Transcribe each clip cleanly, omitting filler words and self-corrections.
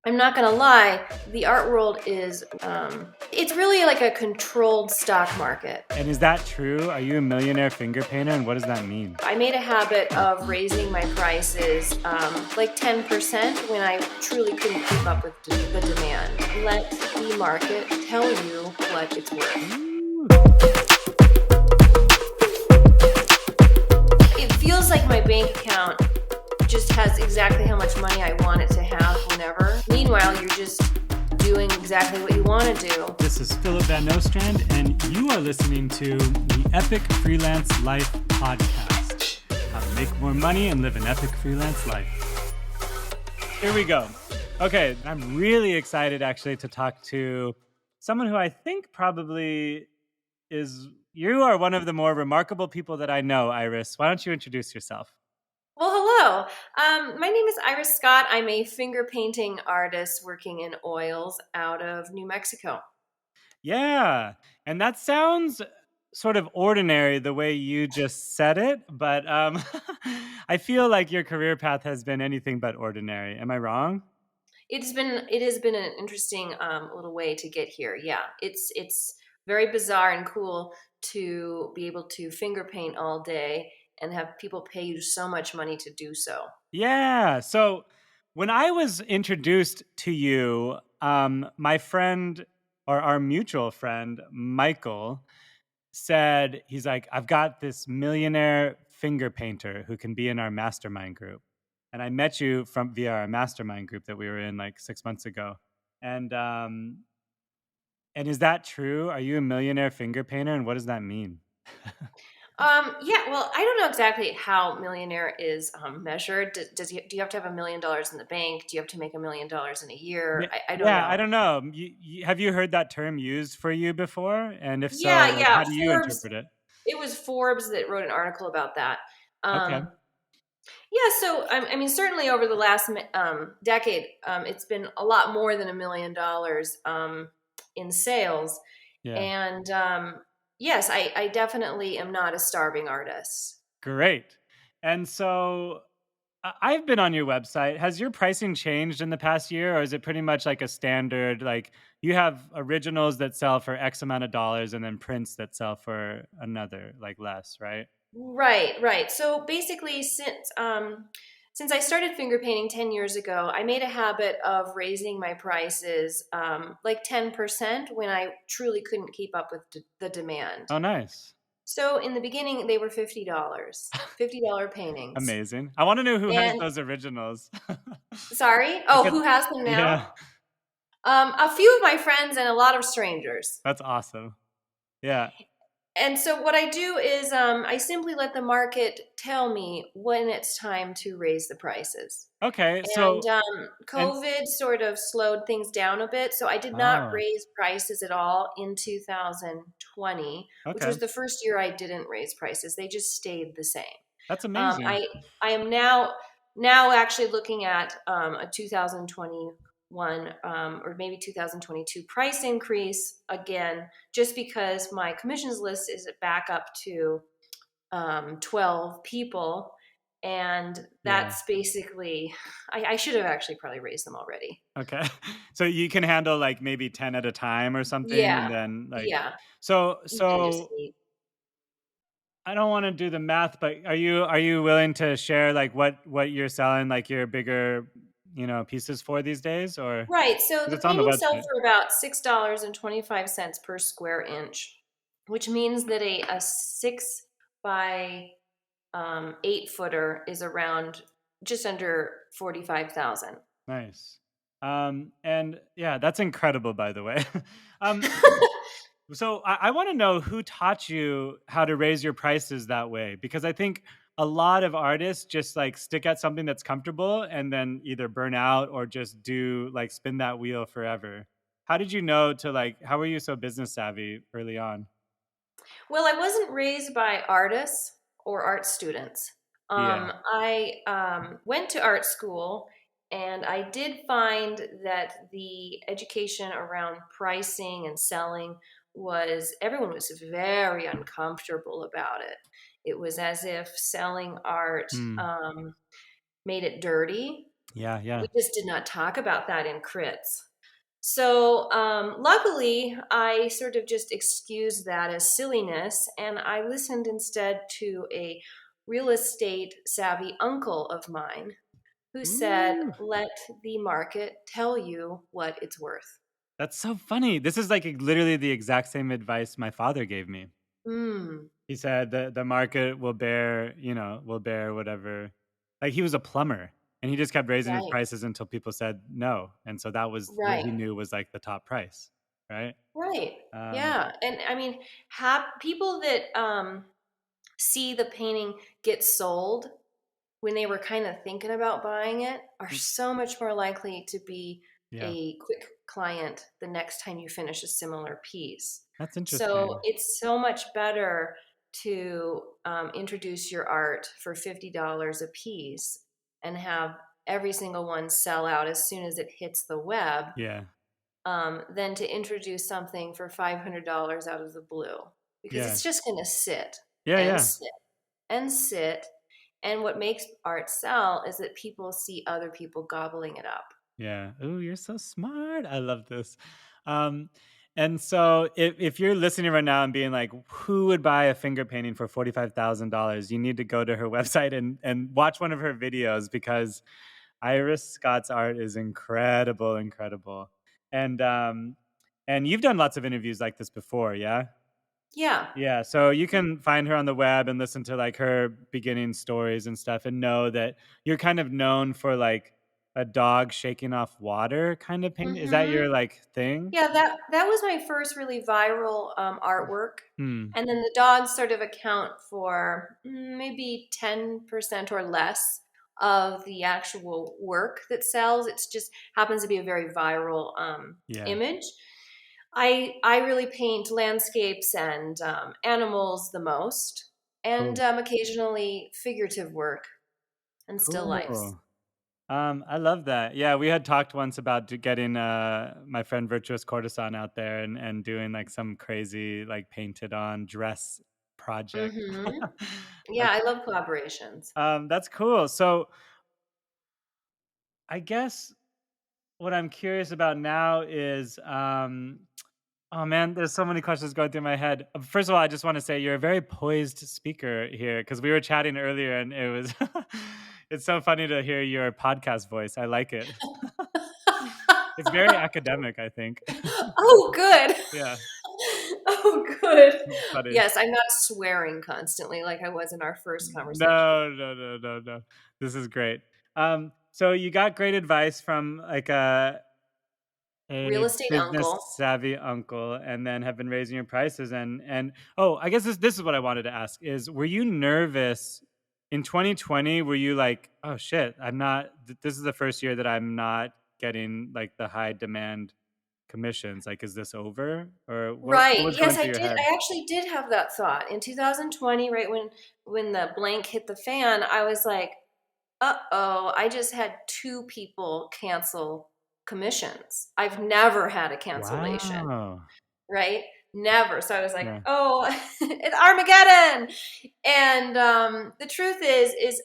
I'm not gonna lie, the art world is, it's really like a controlled stock market. And is that true? Are you a millionaire finger painter? And what does that mean? I made a habit of raising my prices like 10% when I truly couldn't keep up with the demand. Let the market tell you what it's worth. Ooh. It feels like my bank account just has exactly how much money I want it to have whenever. Meanwhile, you're just doing exactly what you want to do. This is Philip Van Nostrand, and you are listening to the Epic Freelance Life podcast. How to make more money and live an epic freelance life. Here we go. Okay, I'm really excited actually to talk to someone who I think probably is, you are one of the more remarkable people that I know, Iris. Why don't you introduce yourself? Well, hello. My name is Iris Scott. I'm a finger painting artist working in oils out of New Mexico. Yeah, and that sounds sort of ordinary the way you just said it, but I feel like your career path has been anything but ordinary. Am I wrong? It has been an interesting little way to get here. Yeah, it's very bizarre and cool to be able to finger paint all day and have people pay you so much money to do so. Yeah. So when I was introduced to you, my friend or our mutual friend, Michael, said, he's like, I've got this millionaire finger painter who can be in our mastermind group. And I met you from via our mastermind group that we were in like 6 months ago. And and is that true? Are you a millionaire finger painter? And what does that mean? Yeah, well, I don't know exactly how millionaire is measured. Do you have to have $1 million in the bank? Do you have to make $1 million in a year? Yeah, I don't yeah, I know. don't know. Have you heard that term used for you before? And if so, Yeah, like, yeah. how do you Forbes. interpret it? It was Forbes that wrote an article about that. Okay. Yeah, so I mean, certainly over the last decade, it's been a lot more than $1 million in sales. Yeah. And yes, I definitely am not a starving artist. Great. And so I've been on your website. Has your pricing changed in the past year, or is it pretty much like a standard? Like you have originals that sell for X amount of dollars and then prints that sell for another, like less, right? Right, right. So basically, since I started finger painting 10 years ago, I made a habit of raising my prices like 10% when I truly couldn't keep up with the demand. Oh, nice. So in the beginning, they were $50, $50 paintings. Amazing. I want to know who has And those originals. sorry, oh, Because, who has them now? yeah, A few of my friends and a lot of strangers. that's awesome. Yeah. And so what I do is I simply let the market tell me when it's time to raise the prices. Okay. And And, COVID sort of slowed things down a bit. So I did not oh, raise prices at all in 2020, which okay. was the first year I didn't raise prices. They just stayed the same. That's Um, amazing. I I am now actually looking at a 2021 or maybe 2022 price increase again, just because my commissions list is back up to 12 people. And Yeah. that's basically, I should have actually probably raised them already. Okay. So you can handle like maybe 10 at a time or something and Yeah. then like Yeah. so You can just so see. I don't want to do the math, but are you willing to share like what you're selling like your bigger, pieces for these days or Right. So 'cause the it's on the paintings sell website. for about $6.25 per square inch, which means that a 6 by 8 footer is around just under 45,000. Nice. And yeah, that's incredible by the way. um So I want to know who taught you how to raise your prices that way because I think a lot of artists just like stick at something that's comfortable and then either burn out or just do like spin that wheel forever. How did you know to like how were you so business savvy early on? Well, I wasn't raised by artists or art students. Yeah. I went to art school, and I did find that the education around pricing and selling was, everyone was very uncomfortable about it. It was as if selling art Hmm. made it dirty. Yeah, yeah. We just did not talk about that in crits. So, luckily, I sort of just excused that as silliness, and I listened instead to a real estate savvy uncle of mine who said, Ooh, let the market tell you what it's worth. that's so funny. This is like literally the exact same advice my father gave me. Mm, He said the market will bear, will bear whatever. Like he was a plumber and he just kept raising his right, prices until people said no. And so that was what right, he knew was like the top price, right? right. Um, Yeah. And I mean, people that see the painting get sold when they were kind of thinking about buying it are mm, so much more likely to be yeah, a quick client the next time you finish a similar piece. that's So interesting. it's so much better to introduce your art for $50 a piece and have every single one sell out as soon as it hits the web Yeah, than to introduce something for $500 out of the blue because yeah, it's just going to sit yeah, and yeah, sit and sit. And what makes art sell is that people see other people gobbling it up. yeah. Oh, you're so smart. I love this. Um, and so if you're listening right now and being like, who would buy a finger painting for $45,000? You need to go to her website and watch one of her videos because Iris Scott's art is incredible, incredible. And and you've done lots of interviews like this before, yeah? Yeah. Yeah, so you can find her on the web and listen to like her beginning stories and stuff and know that you're kind of known for like a dog shaking off water kind of paint. Is that Hmm. your like thing? Yeah, that was my first really viral artwork. Hmm. And then the dogs sort of account for maybe 10% or less of the actual work that sells. It's just happens to be a very viral Yeah. image. I really paint landscapes and animals the most, and Cool. occasionally figurative work and still lifes. Cool. I love that. Yeah, we had talked once about getting my friend Virtuous Courtesan out there and doing like some crazy like painted on dress project. Hmm. Yeah, That's I love collaborations. that's cool. So I guess what I'm curious about now is oh man, there's so many questions going through my head. First of all, I just want to say you're a very poised speaker here because we were chatting earlier and it was it's so funny to hear your podcast voice. I like it. It's very academic, I think. Oh, good. Yeah, Oh, good. it's funny. Yes, I'm not swearing constantly like I was in our first conversation. No, no, no, no, no. This is great. So you got great advice from like a Real estate business uncle. savvy uncle and then have been raising your prices and oh, I guess this is what I wanted to ask is were you nervous in 2020? Were you like, oh shit, this is the first year that I'm not getting like the high demand commissions. Like, is this over? Or what Right. was going Yes, I through your did. head? I actually did have that thought. In 2020, right when the blank hit the fan, I was like, "Uh-oh, I just had two people cancel commissions. I've never had a cancellation." Wow. Right? Never. So I was like, Yeah. "Oh, it's Armageddon." And the truth is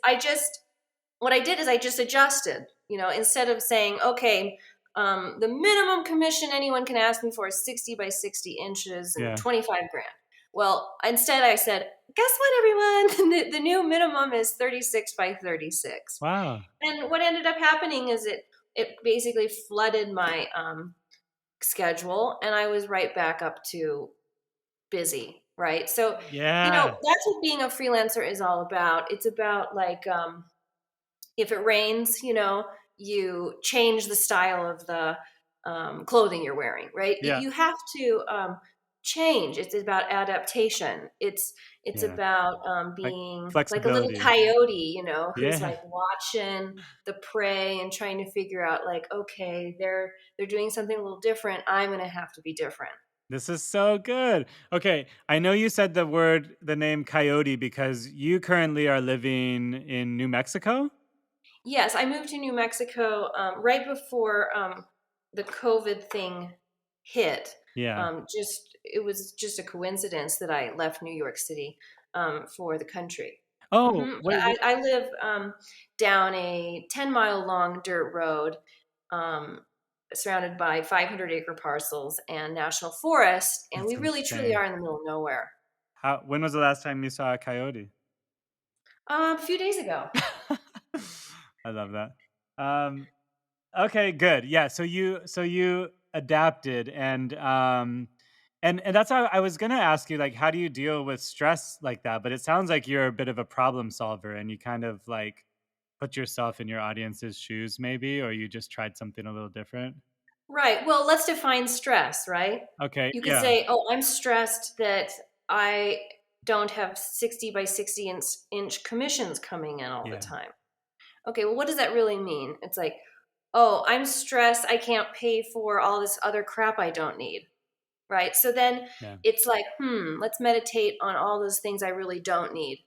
what I did is I just adjusted. Instead of saying, okay, the minimum commission anyone can ask me for is 60 by 60 inches and Yeah. 25 grand. Well, instead I said, guess what, everyone? The new minimum is 36 by 36. Wow. And what ended up happening is it basically flooded my schedule, and I was right back up to busy, right? So, Yeah. that's what being a freelancer is all about. It's about like, if it rains, you change the style of the clothing you're wearing, right? Yeah. You have to change. It's about adaptation. It's Yeah. about Like being like a little flexibility. coyote, who's Yeah. like watching the prey and trying to figure out like, okay, they're doing something a little different. I'm gonna have to be different. This is so good. Okay, I know you said the name coyote because you currently are living in New Mexico? Yes, I moved to New Mexico right before the COVID thing hit. Yeah. Just it was just a coincidence that I left New York City for the country. Oh, Hmm. wait, I live down a 10-mile long dirt road, um, surrounded by 500-acre parcels and national forest, and that's we really truly insane. are in the middle of nowhere. When was the last time you saw a coyote? A few days ago. I love that. Um, okay, good. Yeah, so you adapted, and that's how I was gonna ask you, like, how do you deal with stress like that? But it sounds like you're a bit of a problem solver, and you kind of like put yourself in your audience's shoes, maybe, or you just tried something a little different. Right. Well, let's define stress, right? Okay, You could yeah, say, "Oh, I'm stressed that I don't have 60 by 60 inch commissions coming in all the yeah, time." Okay, well, what does that really mean? It's like, "Oh, I'm stressed. I can't pay for all this other crap I don't need." Right? So then yeah. it's like, let's meditate on all those things I really don't need.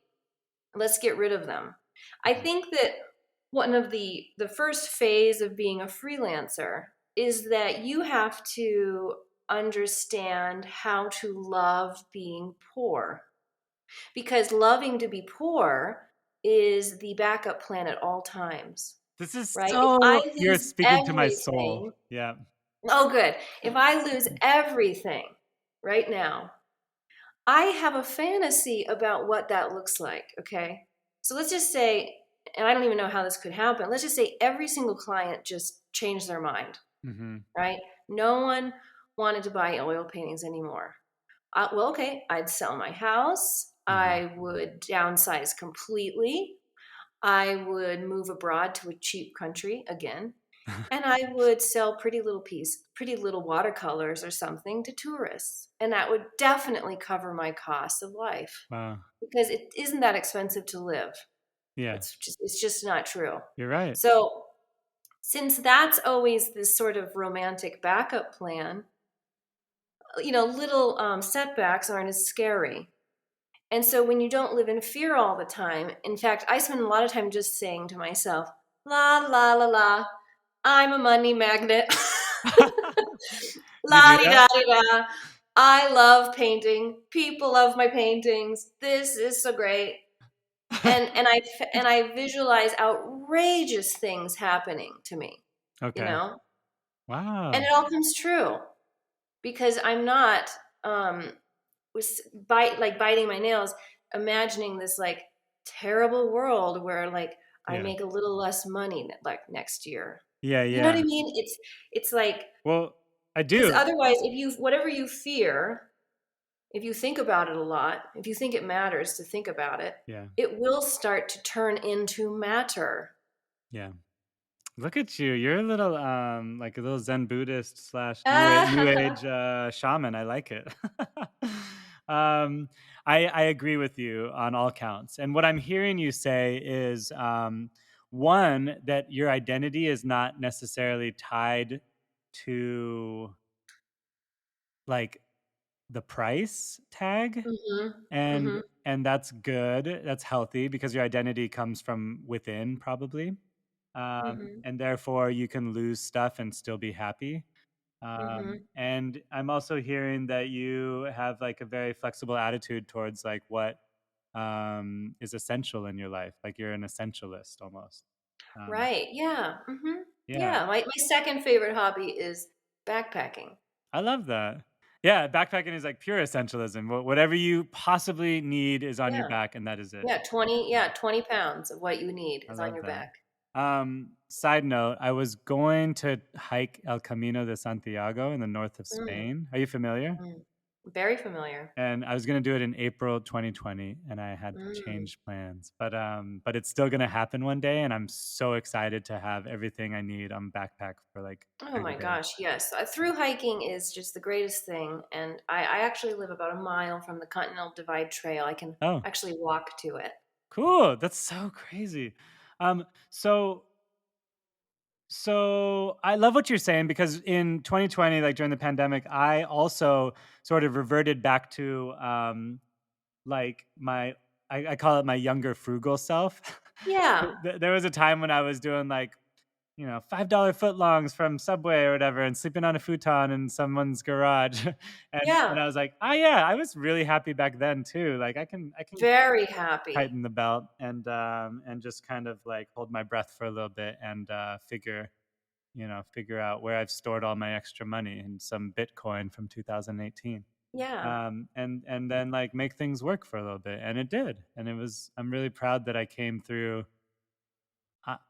Let's get rid of them. I Mhm, think that one of the first phase of being a freelancer is that you have to understand how to love being poor, because loving to be poor is the backup plan at all times, This is right? If I so you're lose speaking to my soul. everything, Yeah. oh good. If I lose everything right now, I have a fantasy about what that looks like, okay? So let's just say, and I don't even know how this could happen, let's just say every single client just changed their mind, Mhm, right? No one wanted to buy oil paintings anymore. Well, okay, I'd sell my house. mhm. I would downsize completely. I would move abroad to a cheap country again. And I would sell pretty little watercolors or something to tourists. And that would definitely cover my costs of life Wow. because it isn't that expensive to live. Yeah, It's just not true. you're right. So since that's always this sort of romantic backup plan, little setbacks aren't as scary. And so when you don't live in fear all the time, in fact, I spend a lot of time just saying to myself, la la la la, I'm a money magnet. You La do di that? da di da. I love painting. People love my paintings. This is so great. And I visualize outrageous things happening to me, you Okay. know? And Wow. it all comes true because I'm not biting my nails, imagining this like terrible world where like I Yeah. make a little less money like next year. Yeah, You know what yeah. I mean? It's like, Well, I because do. otherwise, if you whatever you fear, if you think about it a lot, if you think it matters to think about it, Yeah, it will start to turn into matter. yeah. Look at you. You're a little, like a little Zen Buddhist slash New Age shaman. I like it. um, I agree with you on all counts. And what I'm hearing you say is, one, that your identity is not necessarily tied to like the price tag, Mhm. and Mhm. and that's good. That's healthy because your identity comes from within, probably, Mhm. and therefore you can lose stuff and still be happy. Mhm. And I'm also hearing that you have like a very flexible attitude towards like what is essential in your life. Like you're an essentialist almost. Um, Right. Yeah. Mhm. yeah, Yeah. My second favorite hobby is backpacking. I love that. Yeah, backpacking is like pure essentialism. Whatever you possibly need is on your Yeah. back, and that is it. Yeah, 20 pounds of what you need I is on love your that. back. Side note, I was going to hike El Camino de Santiago in the north of Mm, Spain. Are you familiar? mm. Very familiar. And I was gonna do it in April 2020, and I had to Mm. change plans. But it's still gonna happen one day, and I'm so excited to have everything I need on backpack for like Oh 30 my days. gosh, yes. Through hiking is just the greatest thing. And I actually live about a mile from the Continental Divide Trail. I can Oh, actually walk to it. cool. That's so crazy. Um, so so I love what you're saying because in 2020, like during the pandemic, I also sort of reverted back to like I call it my younger frugal self. Yeah. There was a time when I was doing like $5 footlongs from Subway or whatever and sleeping on a futon in someone's garage. And Yeah. I was like, "Oh yeah, I was really happy back then too. Like I can Very happy. tighten the belt and just kind of like hold my breath for a little bit and figure out where I've stored all my extra money in some Bitcoin from 2018. Yeah. And then like make things work for a little bit, and it did. And I'm really proud that I came through.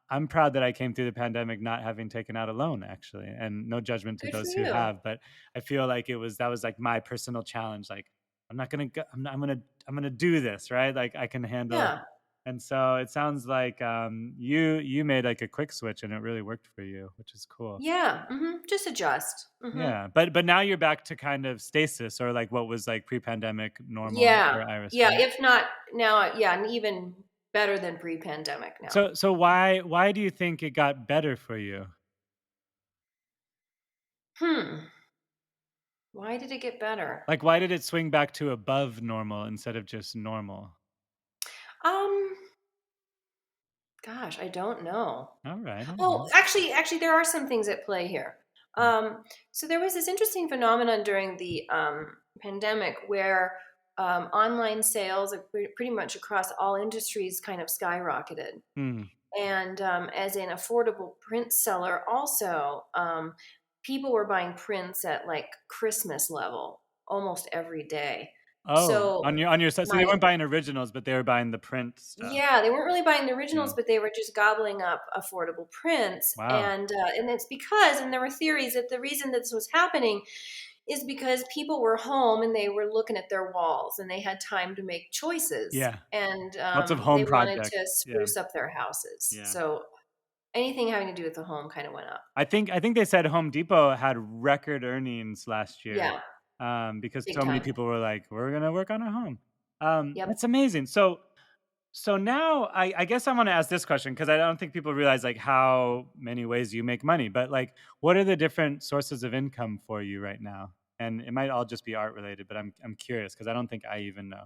I'm proud that I came through the pandemic not having taken out a loan, actually, and no judgment to Good for those who you. have. But I feel like that was like my personal challenge. Like I'm not gonna go, I'm gonna do this, right? Like I can handle. Yeah. And so it sounds like you made like a quick switch and it really worked for you, which is cool. Yeah. Just adjust. Yeah, but now you're back to kind of stasis, or like what was like pre-pandemic normal Yeah. for Iris, Yeah. right? If not now, yeah, and even better than pre-pandemic now. So why do you think it got better for you? Hmm. Why did it get better? Like why did it swing back to above normal instead of just normal? Um, Gosh, I don't know. All right, all Oh, right. actually, there are some things at play here. Mm. So there was this interesting phenomenon during the pandemic where online sales, pretty much across all industries, kind of skyrocketed. Mm. And as an affordable print seller, also, people were buying prints at like Christmas level almost every day. Oh, So on your side, so they my weren't buying originals, but they were buying the print stuff. yeah, they weren't really buying the Yeah. originals, but they were just gobbling up affordable prints, Wow. and it's because, and there were theories that the reason that this was happening is because people were home and they were looking at their walls and they had time to make choices, Yeah. and Lots of they home wanted projects. to Yeah. spruce up their houses. Yeah. So anything having to do with the home kind of went up. I think they said Home Depot had record earnings last year, Yeah, because big so many time. people were like, "We're gonna work on our home." Yep. That's amazing. So now I guess I want to ask this question because I don't think people realize like how many ways you make money. But like, what are the different sources of income for you right now? And it might all just be art related, but I'm curious because I don't think I even know.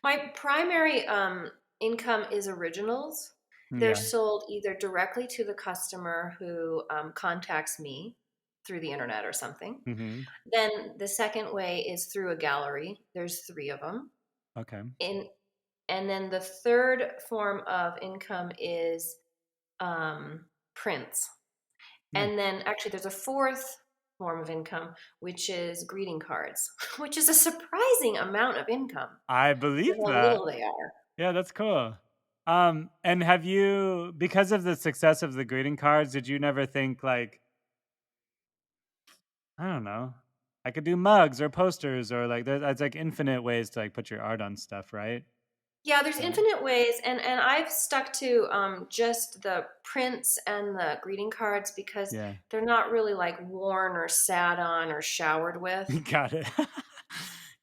My primary income is originals. They're Yeah. sold either directly to the customer who contacts me through the internet or something. Hmm. Then the second way is through a gallery. There's three of them. Okay. In, and then the third form of income is prints. Nice. And then actually, there's a fourth form of income, which is greeting cards, which is a surprising amount of income I for believe how that. little they are. Yeah, that's cool. And have you, because of the success of the greeting cards, did you never think like, I don't know, I could do mugs or posters or like there's like infinite ways to like put your art on stuff, right? Yeah, there's Uh, infinite ways, and I've stuck to just the prints and the greeting cards because yeah, they're not really like worn or sat on or showered with. got it.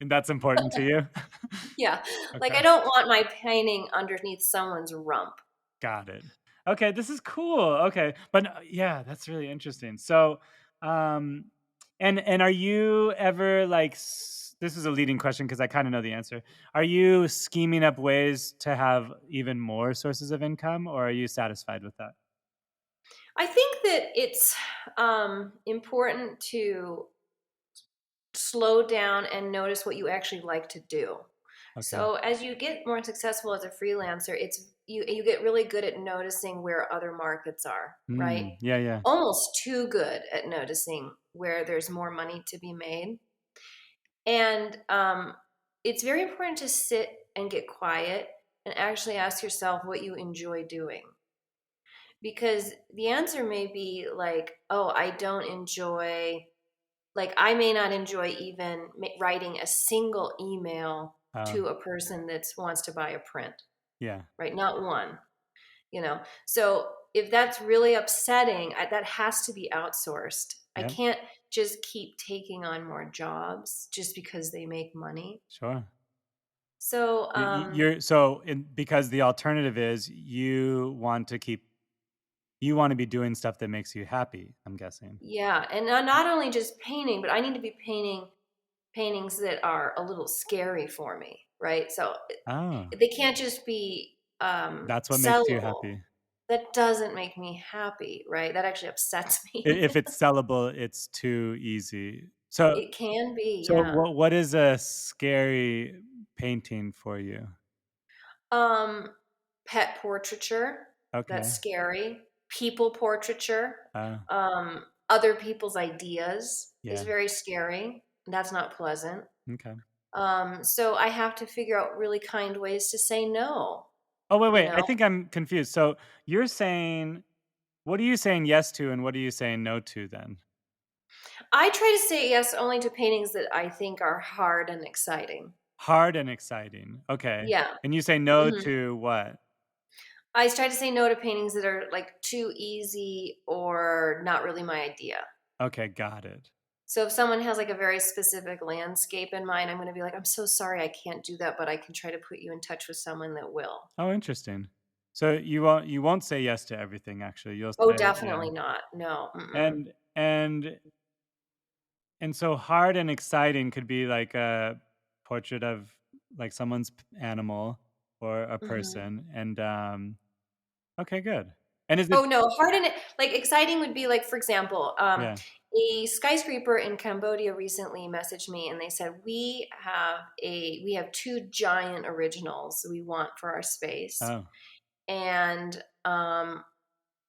And that's important to you. Yeah, like Okay. I don't want my painting underneath someone's rump. Got it. Okay, this is cool. Okay. But yeah, that's really interesting. So, um and are you ever like this is a leading question because I kind of know the answer. Are you scheming up ways to have even more sources of income, or are you satisfied with that? I think that it's important to slow down and notice what you actually like to do. Okay. So as you get more successful as a freelancer, you get really good at noticing where other markets are, right? Yeah, yeah. Almost too good at noticing where there's more money to be made. And it's very important to sit and get quiet and actually ask yourself what you enjoy doing. Because the answer may be like, oh, I don't enjoy, like, I may not enjoy even writing a single email Oh, to a person that wants to buy a print, yeah. right? Not one, you know? So if that's really upsetting, that has to be outsourced. I Yeah. can't just keep taking on more jobs just because they make money. Sure. So, You're so because the alternative is you want to be doing stuff that makes you happy, I'm guessing. yeah, and not only just painting, but I need to be painting paintings that are a little scary for me, right? So Oh, they can't just be that's what makes you sellable. happy. that doesn't make me happy, right? That actually upsets me. If it's sellable, it's too easy. So It can be, so yeah. what is a scary painting for you? Um, Pet portraiture, that's Okay. scary. People portraiture, Uh, other people's ideas is yeah. very scary. That's not pleasant. Okay. So I have to figure out really kind ways to say no, Oh, wait, you wait. I know? think I'm confused. So you're saying, what are you saying yes to, and what are you saying no to then? I try to say yes only to paintings that I think are hard and exciting. Hard and exciting. Okay. Yeah. And you say no Mhm. to what? I try to say no to paintings that are like too easy or not really my idea. Okay, got it. So if someone has like a very specific landscape in mind, I'm going to be like, I'm so sorry I can't do that, but I can try to put you in touch with someone that will. Oh, interesting. So you won't say yes to everything actually. You'll Oh, say yeah. definitely not. No. Mm-mm. And so hard and exciting could be like a portrait of like someone's animal or a Hmm. person. And okay, good. And is it Oh no, hard and like exciting would be like, for example, yeah. a skyscraper in Cambodia recently messaged me and they said we have two giant originals we want for our space, Oh. and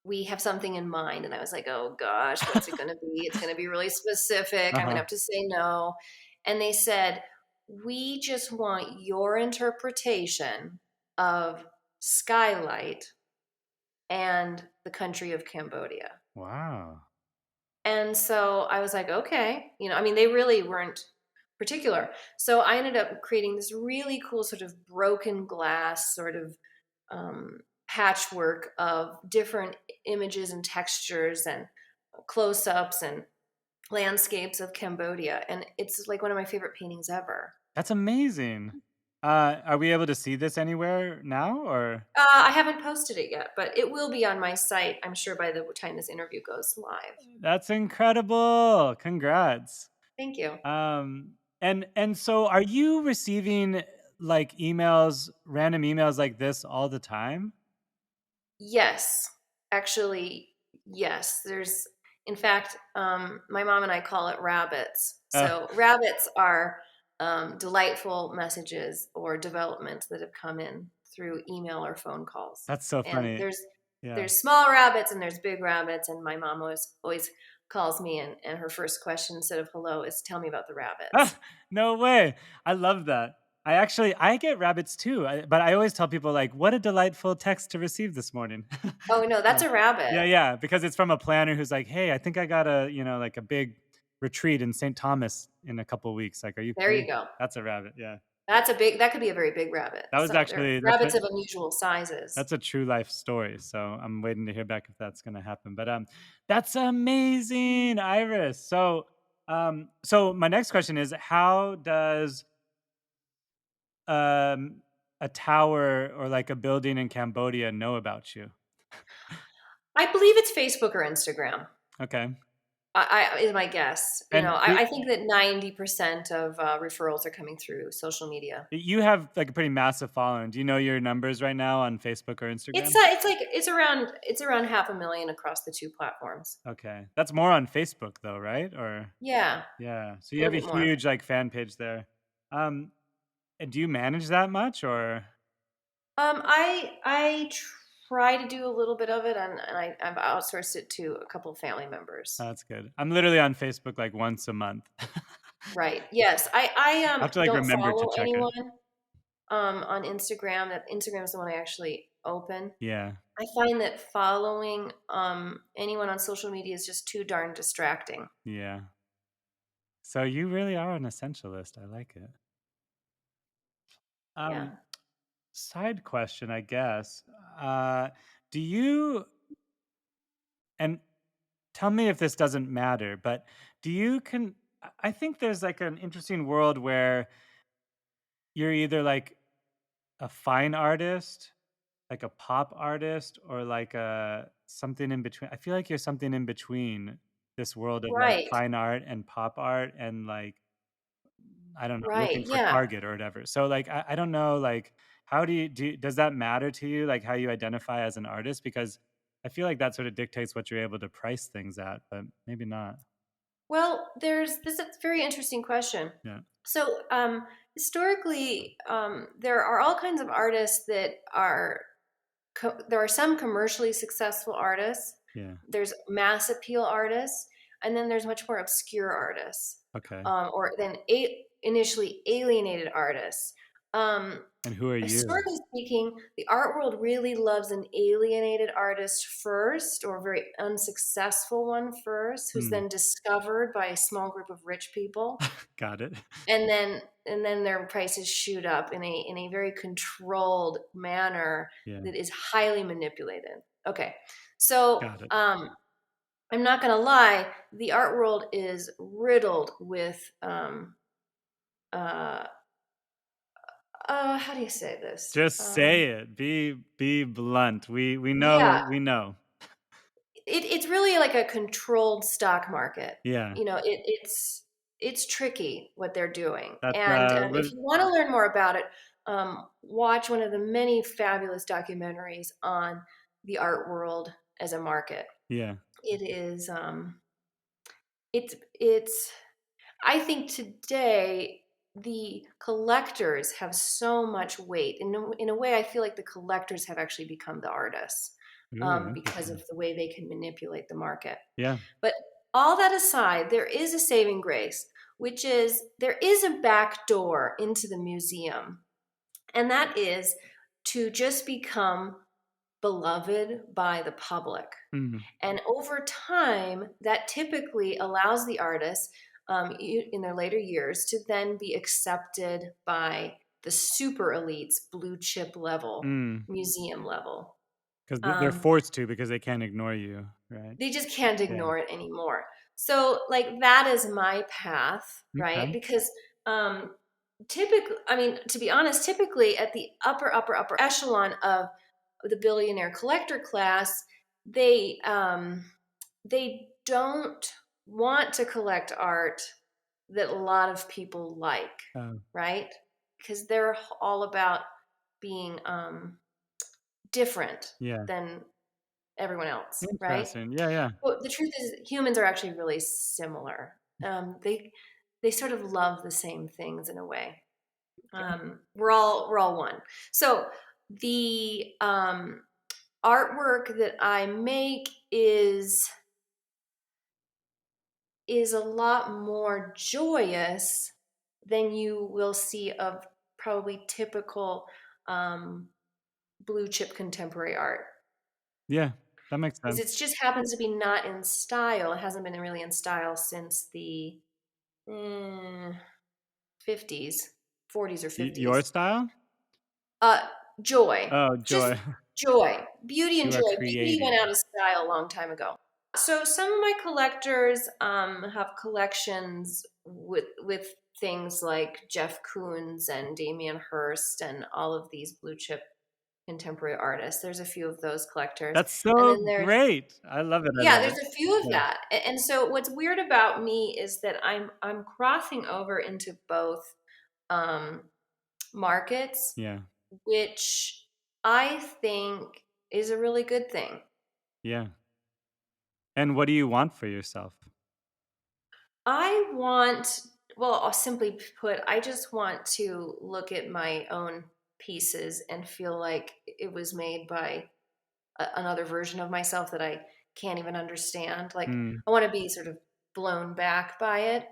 we have something in mind. And I was like, oh gosh, what's it going to be? It's going to be really specific. I'm going to Uh-huh. have to say no. And they said, we just want your interpretation of skylight and the country of Cambodia. Wow. And so I was like, okay, I mean, they really weren't particular. So I ended up creating this really cool sort of broken glass sort of patchwork of different images and textures and close ups and landscapes of Cambodia. And it's like one of my favorite paintings ever. That's amazing. Are we able to see this anywhere now or I haven't posted it yet, but it will be on my site, I'm sure, by the time this interview goes live. that's incredible. Congrats. Thank you. And so are you receiving like emails, random emails like this all the time? Yes, actually, yes. In fact, my mom and I call it rabbits. Oh, So rabbits are delightful messages or developments that have come in through email or phone calls. that's so And funny. Yeah. there's small rabbits and there's big rabbits. And my mom always calls me, and her first question instead of hello is tell me about the rabbits. Ah, no way. I love that. I get rabbits too, but I always tell people like, "What a delightful text to receive this morning." Oh no, Yeah. that's a rabbit. Yeah, yeah, because it's from a planner who's like, "Hey, I think I got like a big retreat in St. Thomas in a couple weeks. Like, are you There you free?" go. That's a rabbit, yeah. That could be a very big rabbit. That was Some they're actually rabbits of unusual sizes. that's a true life story, so I'm waiting to hear back if that's gonna happen, but, that's amazing, Iris. So my next question is, how does, um, a tower or, like, a building in Cambodia know about you? I believe it's Facebook or Instagram. Okay, I is my guess. and I think that 90% of referrals are coming through social media. you have, like, a pretty massive following. Do you know your numbers right now on Facebook or Instagram? It's around 500,000 across the two platforms. Okay, that's more on Facebook though, right? Or Yeah, yeah, so a you little have a bit more. huge, like, fan page there. Um, and do you manage that much or I try to do a little bit of it, and I've outsourced it to a couple of family members. that's good. I'm literally on Facebook, like, once a month. Right. Yes. I I have to, like, don't remember to follow check it. anyone on Instagram. That Instagram is the one I actually open. Yeah, I find that following anyone on social media is just too darn distracting. yeah. So you really are an essentialist, I like it. Um, Yeah. Side question, I guess. Uh, do you and tell me if this doesn't matter, but do you can I think there's, like, an interesting world where you're either, like, a fine artist, like a pop artist, or like a something in between. I feel like you're something in between this world of, like, Right. fine art and pop art and, like, I don't know, Right. working for Yeah. Target or whatever. So, like, I don't know, like, how does that matter to you, like, how you identify as an artist? Because I feel like that sort of dictates what you're able to price things at, but maybe not. Well, this is a very interesting question. Yeah. So, historically, there are all kinds of artists that are, there are some commercially successful artists, Yeah. there's mass appeal artists, and then there's much more obscure artists, Okay. or then initially alienated artists. Um, And who are you? Historically speaking, the art world really loves an alienated artist first, or a very unsuccessful one first, who's Hmm. then discovered by a small group of rich people, Got it. and then their prices shoot up in a very controlled manner Yeah. that is highly manipulated. Okay, so Got it. I'm not going to lie, the art world is riddled with uh, how do you say this? Just say it. Be blunt. We know Yeah, we know. it's really like a controlled stock market. Yeah. You know, it's tricky what they're doing. That's And if you want to learn more about it, watch one of the many fabulous documentaries on the art world as a market. yeah. It is it's I think today the collectors have so much weight. In a way, I feel like the collectors have actually become the artists, Ooh, because of interesting. the way they can manipulate the market. Yeah. But all that aside, there is a saving grace, which is there is a back door into the museum, and that is to just become beloved by the public. Mm. And over time, that typically allows the artists, in their later years, to then be accepted by the super elites, blue chip level, Mm. museum level. Because they're Um, forced to because they can't ignore you, right? they just can't Yeah. ignore it anymore. So, like, that is my path, right? Okay. Because typically, I mean, to be honest, typically at the upper echelon of the billionaire collector class, they don't want to collect art that a lot of people like, Oh, right? Because they're all about being different yeah. than everyone else, right? Interesting. Yeah, yeah. Well, the truth is, humans are actually really similar. They sort of love the same things in a way. We're all one. So the artwork that I make is a lot more joyous than you will see of probably typical um, blue chip contemporary art. Yeah. That makes Because sense. it just happens to be not in style. It hasn't been really in style since the 50s, 40s or Your 50s. style? Uh, joy, Oh, just joy. joy, beauty and You joy. are Beauty went creating. out of style a long time ago. So some of my collectors have collections with things like Jeff Koons and Damien Hirst and all of these blue chip contemporary artists. There's a few of those collectors, That's and so then there's great. I love it. I yeah, love there's it. a few of Yeah. that. And so what's weird about me is that I'm crossing over into both um, markets, Yeah. which I think is a really good thing. Yeah. And what do you want for yourself? I want, well, I'll simply put, I just want to look at my own pieces and feel like it was made by another version of myself that I can't even understand. Like, Mm, I want to be sort of blown back by it,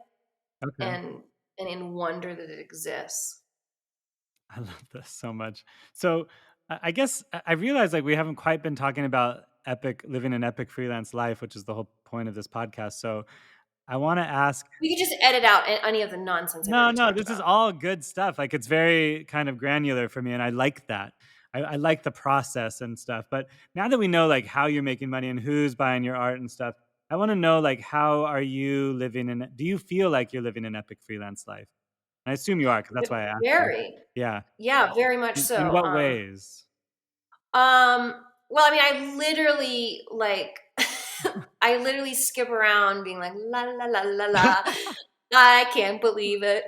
okay. and in wonder that it exists. I love this so much. So I guess I realize like we haven't quite been talking about living an epic freelance life, which is the whole point of this podcast. So I want to ask. We could just edit out any of the nonsense I've No, already no, talked this is about. all good stuff. Like it's very kind of granular for me, and I like that. I like the process and stuff. But now that we know like how you're making money and who's buying your art and stuff, I want to know like how are you living in? Do you feel like you're living an epic freelance life? I assume you are because that's why I asked you. Very, Yeah. yeah, very much In so. what ways? Um, well, I mean, I literally like, I literally skip around being like, la la la la la. I can't believe it.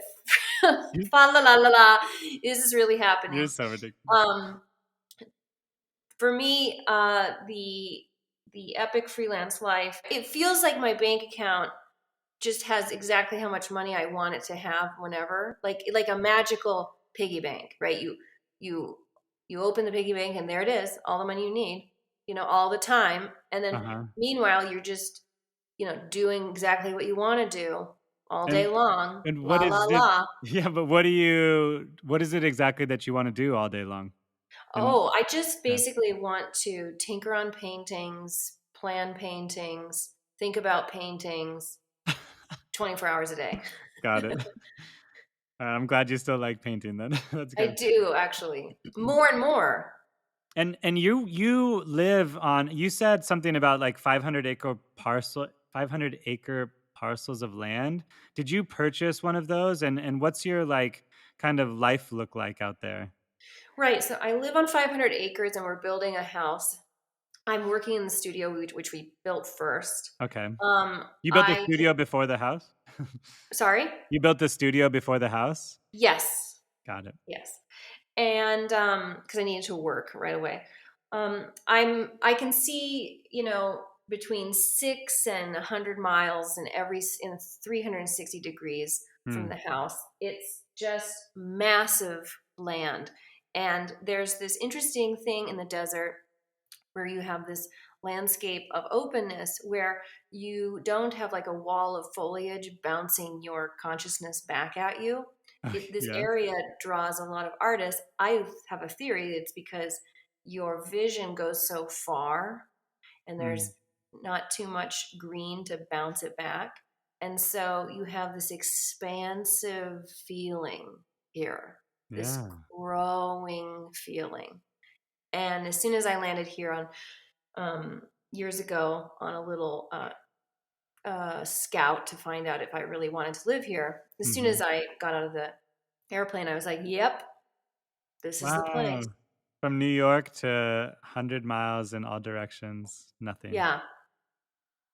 You- Fa la la la la. Is this really You're happening? so ridiculous. Um, for me, the the epic freelance life. It feels like my bank account just has exactly how much money I want it to have whenever, like a magical piggy bank, right? You you open the piggy bank and there it is, all the money you need, all the time. And then Uh-huh. meanwhile, you're just, doing exactly what you want to do all day And long. and what La la is it la. yeah, but what is it exactly that you wanna do all day long? And Oh, I just yeah. basically want to tinker on paintings, plan paintings, think about paintings 24 hours a day. Got it. I'm glad you still like painting then. That's I good. do actually. More and more. And you live on you said something about like 500 acre parcels of land. Did you purchase one of those? And what's your like kind of life look like out there? Right. So I live on 500 acres and we're building a house. I'm working in the studio, which we built first. Okay. Um, You built the I, studio before the house? sorry? You built the studio before the house? Yes. Got it. Yes. And because I needed to work right away. I can see, between 6 and 100 miles in 360 degrees from Hmm. the house. It's just massive land. And there's this interesting thing in the desert where you have this landscape of openness where you don't have like a wall of foliage bouncing your consciousness back at you. This Yes. area draws a lot of artists. I have a theory it's because your vision goes so far and Hmm. there's not too much green to bounce it back. And so you have this expansive feeling here, this Yeah. growing feeling. And as soon as I landed here on years ago on a little scout to find out if I really wanted to live here, as soon as Mhm. I got out of the airplane, I was like, "Yep, this is the place." Wow. From New York to 100 miles in all directions, nothing. Yeah,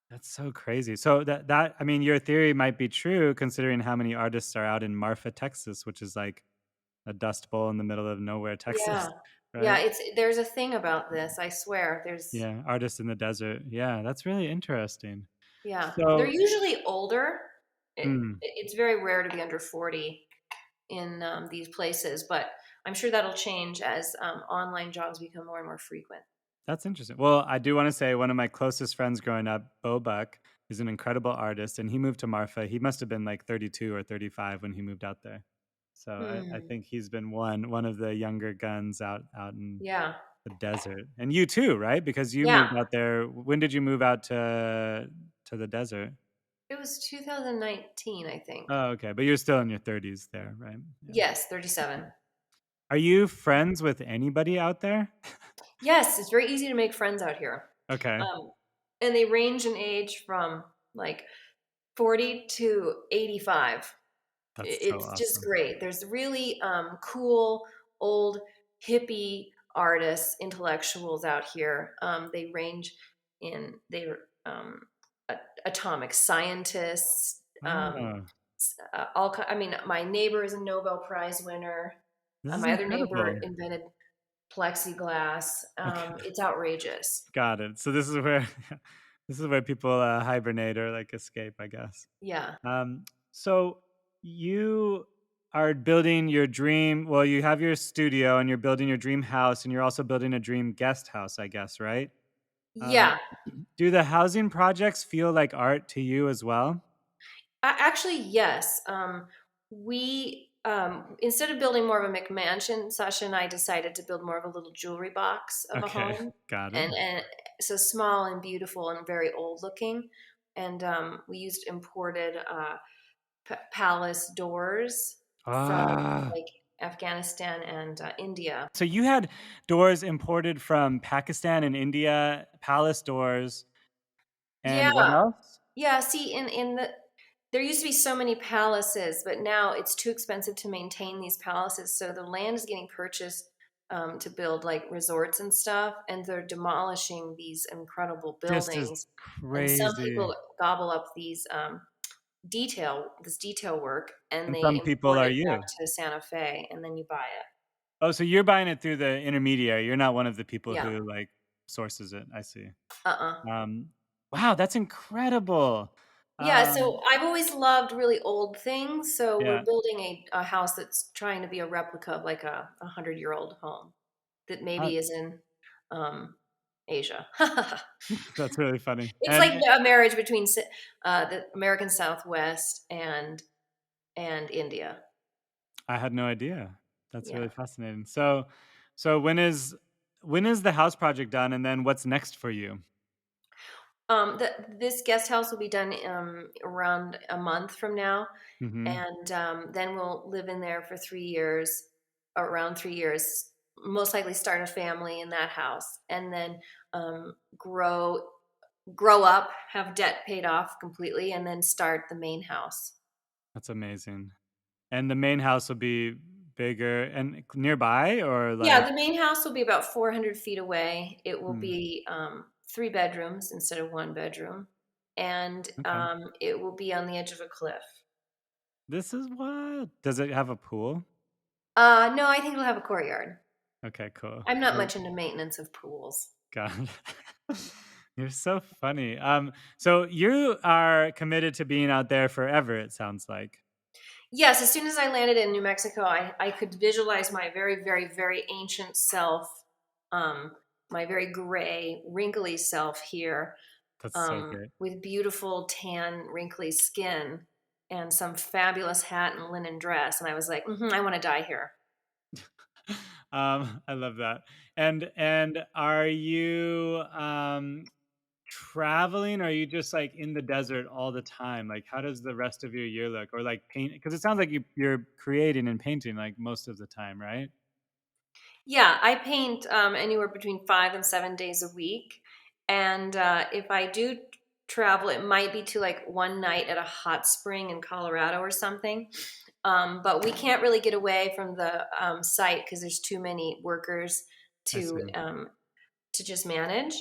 That's so crazy. So that I mean, your theory might be true considering how many artists are out in Marfa, Texas, which is like a dust bowl in the middle of nowhere, yeah, Texas, yeah. right? There's a thing about this. I swear. Yeah, artists in the desert. Yeah, that's really interesting. Yeah. They're So, usually older. mm, It's very rare to be under 40 in these places, but I'm sure that'll change as online jobs become more and more frequent. that's interesting. Well, I do want to say one of my closest friends growing up, Bo Buck, is an incredible artist, and he moved to Marfa. He must have been like 32 or 35 when he moved out there. So I Hmm. think he's been one of the younger guns out in Yeah. the desert. And you too, right? Because you Yeah. moved out there. When did you move out to the desert? It was 2019, I think. Oh, okay. But you're still in your 30s there, right? Yeah. Yes, 37. Are you friends with anybody out there? Yes, it's very easy to make friends out here. Okay. Um, and they range in age from like 40 to 85. That's so It's just awesome. great. There's really cool, old, hippie artists, intellectuals out here. They range they're atomic scientists, Oh, I mean, my neighbor is a Nobel Prize winner. this is My other neighbor incredible. invented plexiglass. Okay. It's outrageous. Got it. So this is where this is where people hibernate or like escape, I guess. Yeah. So you are building your dream. Well, you have your studio and you're building your dream house, and you're also building a dream guest house, I guess, right? Um, Yeah. do the housing projects feel like art to you as well? Actually, yes. We instead of building more of a McMansion, Sasha and I decided to build more of a little jewelry box of a Okay, home, got it. and so small and beautiful and very old looking. And we used imported palace doors from Ah, like Afghanistan and India. so you had doors imported from Pakistan and India, palace doors, and what Yeah, else? yeah. See, in the there used to be so many palaces, but now it's too expensive to maintain these palaces. So the land is getting purchased to build like resorts and stuff, and they're demolishing these incredible This is buildings. And some crazy. people gobble up this detail work, and And they some people import are it back you. to Santa Fe, and then you buy it. Oh, so you're buying it through the intermediary. You're not one of the people Yeah. who like. sources it. I see. Uh-uh. Um, wow, that's incredible. Yeah, Um, so I've always loved really old things. So we're yeah, building a house that's trying to be a replica of like a 100-year-old home that uh, maybe is in um, Asia. that's really funny. It's like a marriage between the American Southwest and India. I had no idea. That's Yeah. really fascinating. So when is the house project done, and then what's next for you? This guest house will be done around a month from now, Hmm. and then we'll live in there for 3 years, around 3 years. Most likely start a family in that house, and then grow up, have debt paid off completely, and then start the main house. That's amazing. And the main house will be bigger and nearby, or Yeah, like, the main house will be about 400 feet away. It will hmm, be 3 bedrooms instead of 1 bedroom, and okay. it will be on the edge of a cliff. This is wild. Does it have a pool? No, I think it'll have a courtyard. Okay, cool. I'm not much into maintenance of pools. God. You're so funny. So you are committed to being out there forever, it sounds like. Yes, as soon as I landed in New Mexico, I could visualize my very, very, very ancient self, um, my very gray, wrinkly self here, That's so great. with beautiful tan, wrinkly skin and some fabulous hat and linen dress. And I was like, I want to die here. I love that. And are you traveling, or are you just like in the desert all the time? Like, how does the rest of your year look? Or like paint, because it sounds like you're creating and painting like most of the time, right? Yeah, I paint anywhere between 5 and 7 days a week. And if I do travel, it might be to like one night at a hot spring in Colorado or something. But we can't really get away from the site because there's too many workers I see. to just manage.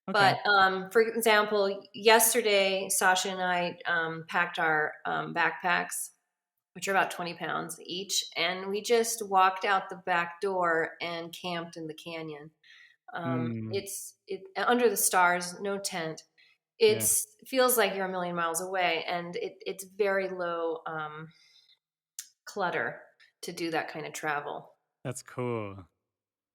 Okay. But for example, yesterday Sasha and I packed our backpacks, which are about 20 pounds each, and we just walked out the back door and camped in the canyon. Mm, It's under the stars, no tent. yeah, It feels like you're a million miles away, and it's very low clutter to do that kind of travel. that's cool.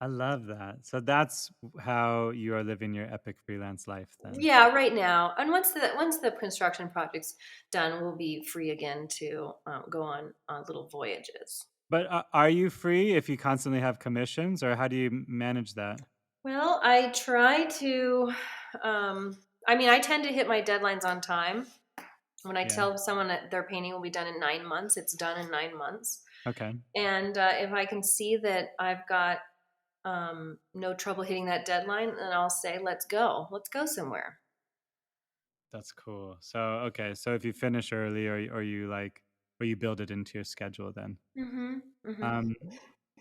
I love that. So that's how you are living your epic freelance life then. Yeah, right now, and once the construction project's done, we'll be free again to go on little voyages. But are you free if you constantly have commissions, or how do you manage that? Well, I try to. I mean, I tend to hit my deadlines on time. When I Yeah. tell someone that their painting will be done in 9 months, it's done in 9 months. Okay. And if I can see that I've got no trouble hitting that deadline, then I'll say, let's go somewhere. That's cool. So, okay. So if you finish early, or you like, or you build it into your schedule then. Mm-hmm. Mm-hmm. Um,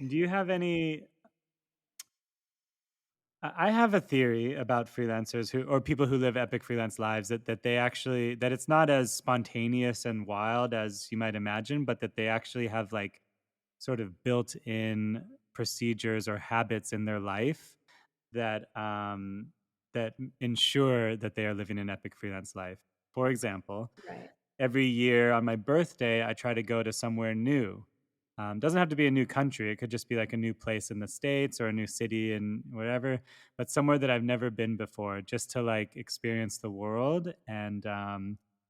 do you have any I have a theory about freelancers who, or people who live epic freelance lives, that they actually, that it's not as spontaneous and wild as you might imagine, but that they actually have like sort of built in procedures or habits in their life that that ensure that they are living an epic freelance life. For example, Right. every year on my birthday, I try to go to somewhere new. Doesn't have to be a new country. It could just be like a new place in the States or a new city and whatever, but somewhere that I've never been before, just to like experience the world and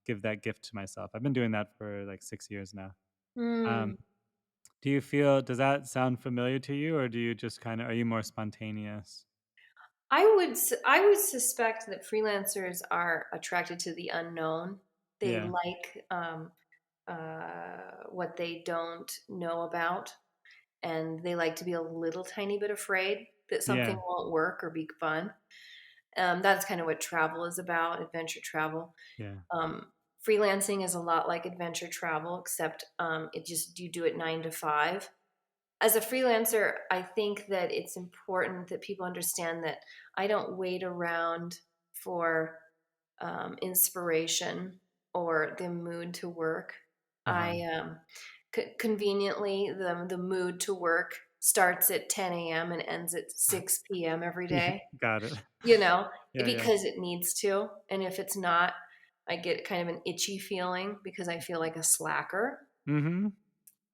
give that gift to myself. I've been doing that for like 6 years now. Um, Mm. does that sound familiar to you, or do you just kind of, are you more spontaneous? I would suspect that freelancers are attracted to the unknown. They Yeah. like what they don't know about, and they like to be a little tiny bit afraid that something Yeah. won't work or be fun. That's kind of what travel is about, adventure travel. Yeah. Um, Freelancing is a lot like adventure travel, except it just you do it 9 to 5. As a freelancer, I think that it's important that people understand that I don't wait around for inspiration or the mood to work. Uh huh. I conveniently the mood to work starts at 10 a.m. and ends at 6 p.m. every day, Got it. Yeah, yeah. because it needs to. And if it's not, I get kind of an itchy feeling because I feel like a slacker. Mm-hmm.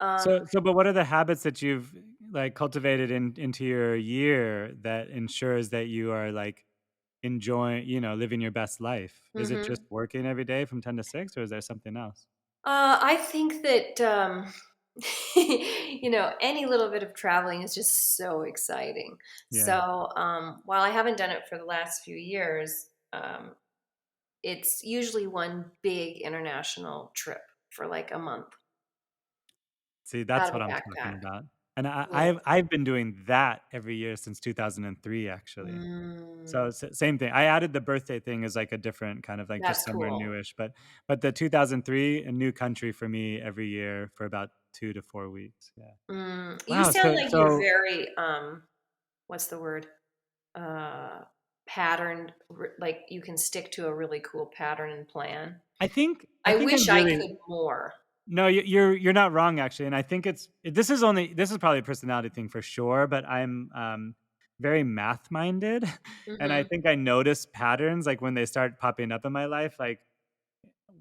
Um, But what are the habits that you've like cultivated into your year that ensures that you are like enjoying, living your best life? Is it just mhm. working every day from 10 to 6, or is there something else? I think that any little bit of traveling is just so exciting. Yeah. So while I haven't done it for the last few years, it's usually one big international trip for like a month See, out that's of a what I'm talking backpack. about. And Yeah. I've been doing that every year since 2003, actually. So Mm, same thing. I added the birthday thing as like a different kind of like just that's somewhere cool. newish, but the 2003, a new country for me every year for about 2 to 4 weeks. Yeah. You Wow. sound So like you're so very what's the word? Uh, patterned. Like you can stick to a really cool pattern and plan. I I think wish I'm I really could more. no. You're not wrong actually, and I think this is probably a personality thing for sure. But I'm very math minded, and I Hmm. think I notice patterns like when they start popping up in my life. Like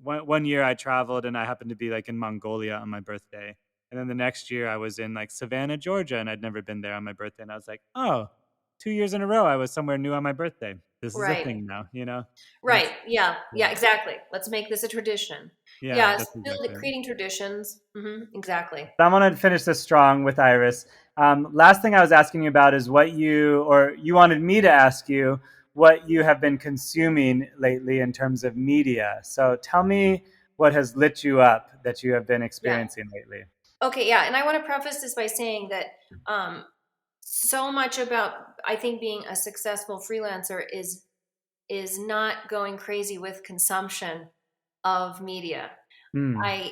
one year I traveled and I happened to be like in Mongolia on my birthday. And then the next year I was in like Savannah, Georgia, and I'd never been there on my birthday. And I was like, oh, 2 years in a row I was somewhere new on my birthday. This is a Right. thing now, And Right. it's Yeah. yeah, Yeah. Exactly. Let's make this a tradition. yeah, Yeah. that's exactly it. Creating traditions. Exactly. So I'm gonna finish this strong with Iris. Last thing I was asking you about is what you wanted me to ask you what you have been consuming lately in terms of media. So tell me what has lit you up that you have been Yeah. experiencing lately. Okay. Yeah. And I want to preface this by saying that um, so much about I think being a successful freelancer is not going crazy with consumption of media. Hmm. I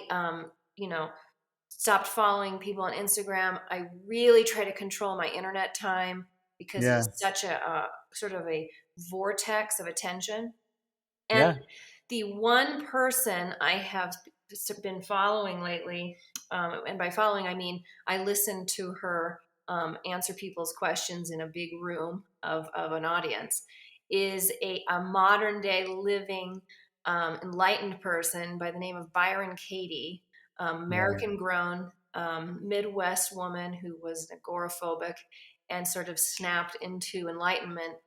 stopped following people on Instagram. I really try to control my internet time because Yeah. it's such a sort of a vortex of attention. And Yeah. the one person I have been following lately, and by following I mean I listen to her answer people's questions in a big room of an audience, is a modern day living enlightened person by the name of Byron Katie, Yeah. American grown Midwest woman who was agoraphobic and sort of snapped into enlightenment.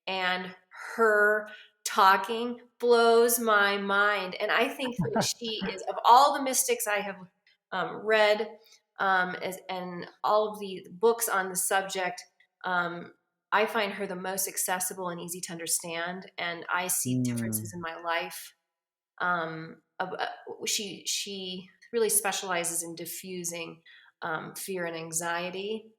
And her talking blows my mind. And I think that she is, of all the mystics I have read and all of the books on the subject, um, I find her the most accessible and easy to understand. And I see Hmm. differences in my life. She really specializes in diffusing fear and anxiety.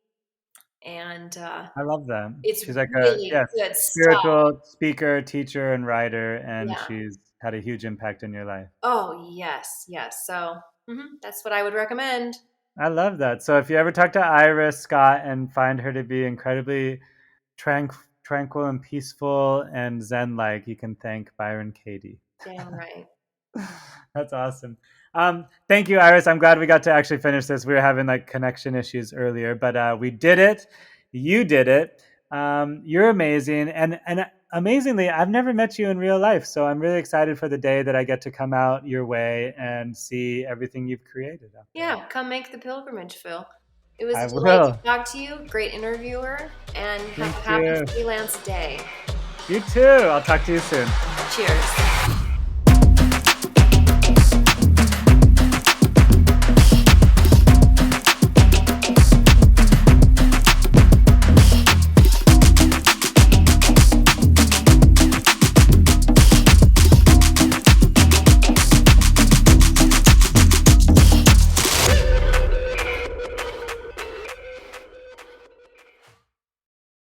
And I love that. it's She's like a really yes, good stuff. spiritual speaker, teacher, and writer, and Yeah. she's had a huge impact in your life. Oh, yes, yes. So that's what I would recommend. I love that. So if you ever talk to Iris Scott and find her to be incredibly tranquil and peaceful and zen-like, you can thank Byron Katie. Damn right. That's awesome. Thank you, Iris. I'm glad we got to actually finish this. We were having like connection issues earlier, but we did it. You did it. You're amazing, and amazingly, I've never met you in real life, so I'm really excited for the day that I get to come out your way and see everything you've created out there. Yeah, come make the pilgrimage, Phil. It was I a delight to will. talk to you. Great interviewer, and have Thank a happy you. freelance day. You too. I'll talk to you soon. Cheers.